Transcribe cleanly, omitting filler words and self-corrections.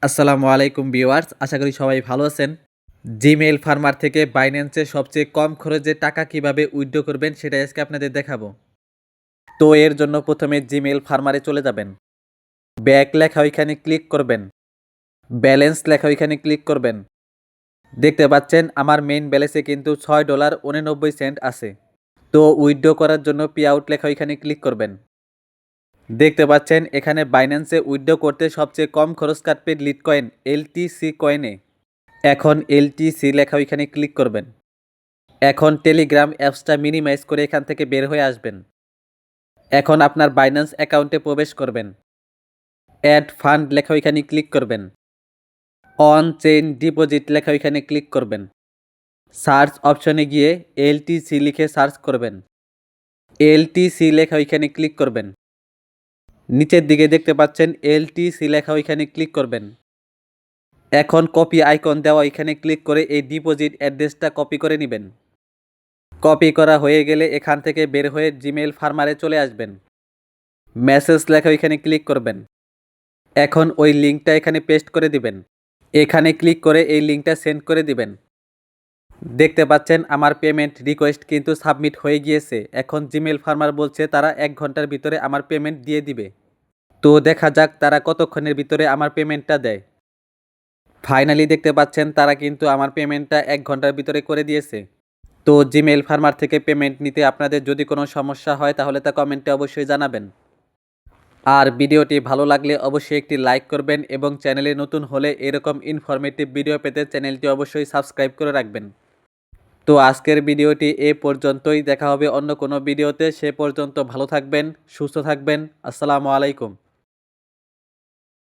আসসালামু আলাইকুম ভিউয়ার্স, আশা করি সবাই ভালো আছেন। জিমেইল ফার্মার থেকে বাইন্যান্সে সবচেয়ে কম খরচে টাকা কিভাবে উইথড্র করবেন সেটা আজকে আপনাদের দেখাবো। তো এর জন্য প্রথমে জিমেইল ফার্মারে চলে যাবেন। ব্যাক লেখা ওইখানে ক্লিক করবেন। ব্যালেন্স লেখা ওইখানে ক্লিক করবেন। দেখতে পাচ্ছেন আমার মেইন ব্যালেন্সে কিন্তু $6.89 আছে। তো উইথড্র করার জন্য পে আউট লেখা ওইখানে ক্লিক করবেন। দেখতে পাচ্ছেন এখানে বাইন্যান্সে উইথড্র করতে সবচেয়ে কম খরচ কাটবে লিটকয়েন এলটিসি কয়েনে। এখন এলটিসি লেখা ওইখানে ক্লিক করবেন। এখন টেলিগ্রাম অ্যাপসটা মিনিমাইজ করে এখান থেকে বের হয়ে আসবেন। এখন আপনার বাইন্যান্স অ্যাকাউন্টে প্রবেশ করবেন। অ্যাড ফান্ড লেখা ওইখানে ক্লিক করবেন। অন চেইন ডিপোজিট লেখা ওইখানে ক্লিক করবেন। সার্চ অপশনে গিয়ে এলটিসি লিখে সার্চ করবেন। এলটিসি লেখা ওইখানে ক্লিক করবেন। নিচের দিকে দেখতে পাচ্ছেন এলটিসি লেখা ওইখানে ক্লিক করবেন। এখন কপি আইকন দেওয়া ওইখানে ক্লিক করে এই ডিপোজিট অ্যাড্রেসটা কপি করে নেবেন। কপি করা হয়ে গেলে এখান থেকে বের হয়ে জিমেইল ফার্মারে চলে আসবেন। মেসেজ লেখা ওইখানে ক্লিক করবেন। এখন ওই লিঙ্কটা এখানে পেস্ট করে দিবেন। এখানে ক্লিক করে এই লিঙ্কটা সেন্ড করে দিবেন। দেখতে পাচ্ছেন আমার পেমেন্ট রিকোয়েস্ট কিন্তু সাবমিট হয়ে গিয়েছে। এখন জিমেইল ফার্মার বলছে তারা 1 ঘন্টার ভিতরে আমার পেমেন্ট দিয়ে দিবে। তো দেখা যাক তারা কতক্ষণের ভিতরে আমার পেমেন্টটা দেয়। ফাইনালি দেখতে পাচ্ছেন তারা কিন্তু আমার পেমেন্টটা 1 ঘন্টার ভিতরে করে দিয়েছে। তো জিমেইল ফার্মার থেকে পেমেন্ট নিতে আপনাদের যদি কোনো সমস্যা হয় তাহলে তা কমেন্টে অবশ্যই জানাবেন। আর ভিডিওটি ভালো লাগলে অবশ্যই একটি লাইক করবেন এবং চ্যানেলে নতুন হলে এরকম ইনফরমেটিভ ভিডিও পেতে চ্যানেলটি অবশ্যই সাবস্ক্রাইব করে রাখবেন। তো আজকের ভিডিওটি এ পর্যন্তই, দেখা হবে অন্য কোনো ভিডিওতে। সে পর্যন্ত ভালো থাকবেন, সুস্থ থাকবেন। আসসালামু আলাইকুম।